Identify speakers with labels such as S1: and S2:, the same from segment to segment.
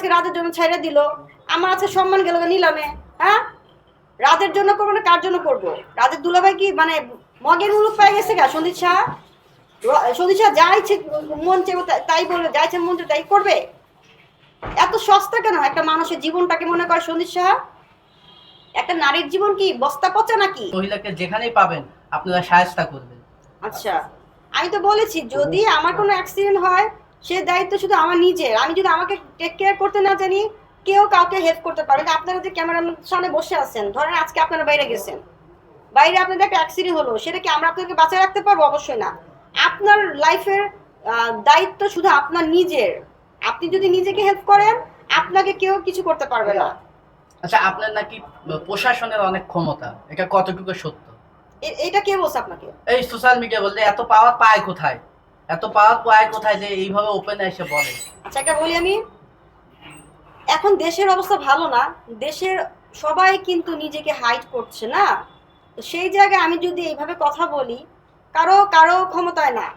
S1: আজকে রাতের জন্য ছেড়ে দিল, আমার আজকে সম্মান গেল নিলামে। হ্যাঁ, রাতের জন্য করবো না কার জন্য করবো? রাতের দুলাভাই কি মানে মগের মুলুক পেয়ে গেছে গা? সন্দীপ শাহ, সন্দীপ শাহ যা ইচ্ছে মন চেয়ে তাই বলবে, যা ইচ্ছে মন চেয়ে তাই করবে? এত সস্তা কেন একটা মানুষের জীবনটাকে মনে করে সন্দীপ শাহ? একটা নারীর জীবন কি বস্তা পচা নাকি?
S2: মহিলাকে যেখানেই পাবেন আপনারা সাহায্য করবেন।
S1: আচ্ছা, আমি তো বলেছি যদি আমার কোনো অ্যাক্সিডেন্ট হয় সে দায়িত্ব শুধু আমার নিজের। আমি যদি আমাকে টেক কেয়ার করতে না জানি, কেউ কাউকে হেল্প করতে পারবে না। আপনারা যে ক্যামেরার সামনে বসে আছেন, ধরেন আজকে আপনারা বাইরে গেছেন, বাইরে আপনাদের একটা অ্যাক্সিডেন্ট হলো, সেটা কি আমরা আপনাদেরকে বাঁচায় রাখতে পারবো? অবশ্যই না। আপনার লাইফের দায়িত্ব শুধু আপনার নিজের। আপনি যদি নিজেকে হেল্প করেন, আপনাকে কেউ কিছু করতে পারবে না।
S2: আচ্ছা, আপনার নাকি প্রশাসনের অনেক ক্ষমতা, এটা কতটুকু সত্য?
S1: এটা কে বলছে আপনাকে?
S2: এই সোশ্যাল মিডিয়া বলতে এত পাওয়ার পায় কোথায়? এত পাওয়ার পায় কোথায় যে এইভাবে ওপেন এসে বলে?
S1: আচ্ছা, একটা বলি আমি, এখন দেশের অবস্থা ভালো না, দেশের সবাই কিন্তু নিজেকে হাইড করছে না। তো সেই জায়গায় আমি যদি এইভাবে কথা বলি, কারো কারো ক্ষমতায় না,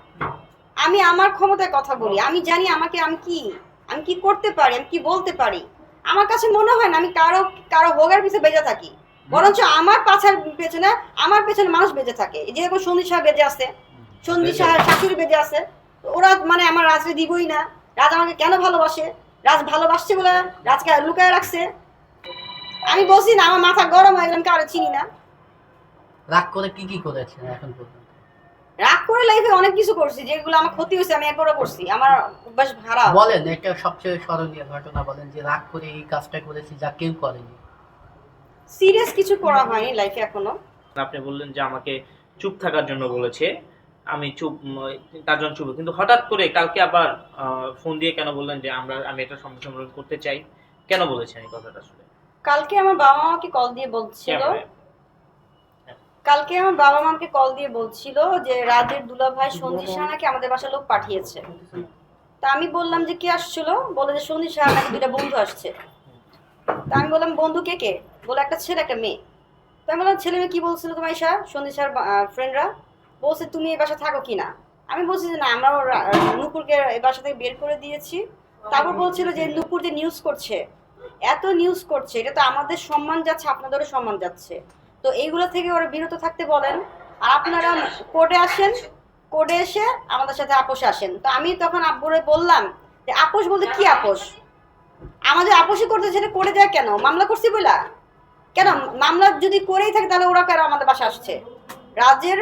S1: আমি আমার ক্ষমতায় কথা বলি। আমি জানি আমাকে আমি কি করতে পারি, আমি কি বলতে পারি। আমার কাছে মনে হয় না আমি কারো কারো ভোগের পিছনে বেঁচে থাকি, বরঞ্চ আমার পেছনে আমার পেছনে মানুষ বেঁচে থাকে। যেরকম সন্দীপ শাহ বেঁচে আছে, সন্দীপ শাহ শাশুড়ি বেঁচে আছে, ওরা মানে আমার রাজকে দিবই না। রাজ আমাকে কেন ভালোবাসে? রাজ ভালোবাসছে বলে রাজকে লুকায় রাখছে। আমি বলছি না, আমার মাথা গরম হয়ে গেল, আমি কারো চিনি না।
S2: রাগ করে কি কি করেছেন এখন পর্যন্ত?
S1: রাগ করে লাইফে অনেক কিছু করছি, যেগুলো আমার ক্ষতি হয়েছে আমি একবারও করছি। আমার অভ্যাস খারাপ।
S2: বলেন একটা সবচেয়ে স্মরণীয় ঘটনা বলেন যে রাগ করে এই কাজটা করেছি যা কেউ করেনি।
S1: সিরিয়াস কিছু করা হয়নি লাইফে এখনো।
S3: আপনি বললেন যে আমাকে চুপ থাকার জন্য বলেছে, আমি চুপ তার জন্য চুপ, কিন্তু হঠাৎ করে কালকে আবার ফোন দিয়ে কেন বললেন যে আমি এটা সম্মেলন করতে চাই? কেন বলেছেন এই কথাটা আসলে?
S1: কালকে আমার বাবা মাকে কল দিয়ে বলছিল, যে রাজের দুলাভাই সঞ্জিত শাহ নাকি আমাদের বাসায় লোক পাঠিয়েছে। তা আমি বললাম যে কে আসছিল, বলে যে সঞ্জিত শাহ নাকি দুইটা বন্ধু আসছে। তা আমি বললাম বন্ধু কে কে? বলে একটা ছেলে একটা মেয়ে। তো আমি বললাম ছেলে মেয়ে কি বলছিল তোমার ঈশা? সঞ্জিত শাহর ফ্রেন্ডরা বলছে তুমি এই বাসা থাকো কিনা। আমি বলছি যে না, আমরা নুপুরকে এই বাসা থেকে বের করে দিয়েছি। তারপর বলছিল যে নুপুর যে নিউজ করছে, এত নিউজ করছে, এটা তো আমাদের সম্মান যাচ্ছে, আপনাদেরও সম্মান যাচ্ছে। তো এইগুলো থেকে ওরা বিরত থাকতে বলেন। আর আপনারা কোর্টে আসেন, কোর্টে এসে আমাদের সাথে আপোষে আসেন। তো আমি তখন আব্বুরে বললাম যে আপোষ বলতে কি আপোষ? আমাদের আপোষই করতে সেটা করে যায় কেন? মামলা করছি বইলা কেন? মামলা যদি করেই থাকে তাহলে ওরা কেন আমাদের বাসা আসছে? রাজের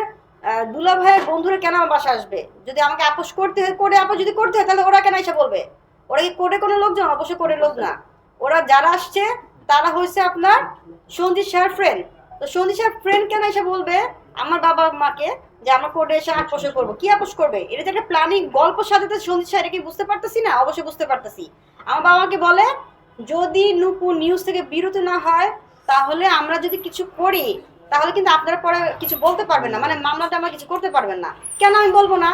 S1: দুলা ভাইয়ের বন্ধুরা কেন আমার বাসা আসবে? যদি আমাকে আপোষ করতে হয়, কোর্টে আপোষ যদি করতে হয়, তাহলে ওরা কেন এসে বলবে? ওরা কি কোর্টে কোনো লোকজন? অবশ্যই কোর্টের লোক না। ওরা যারা আসছে তারা হয়েছে আপনার সন্দীপ শাহর ফ্রেন্ড। তো সন্দীপ শাহর ফ্রেন্ড কেন এসে বলবে আমার বাবা মাকে যে আমরা কোর্টে এসে আপোষ করবো? কি আপোষ করবে? এটা যে একটা প্ল্যানিং গল্প সাজাতে সন্দীপ শাহ, এটা কি বুঝতে পারতেছি না? অবশ্যই বুঝতে পারতেছি। আমার বাবাকে বলে যদি নুপুর নিউজ থেকে বিরত না হয়, তাহলে আমরা যদি কিছু করি, তাহলে কিন্তু আপনারা পরে কিছু বলতে পারবেন না, মানে মামলাটা আমরা কিছু করতে পারবেন না। কেন আমি বলবো না?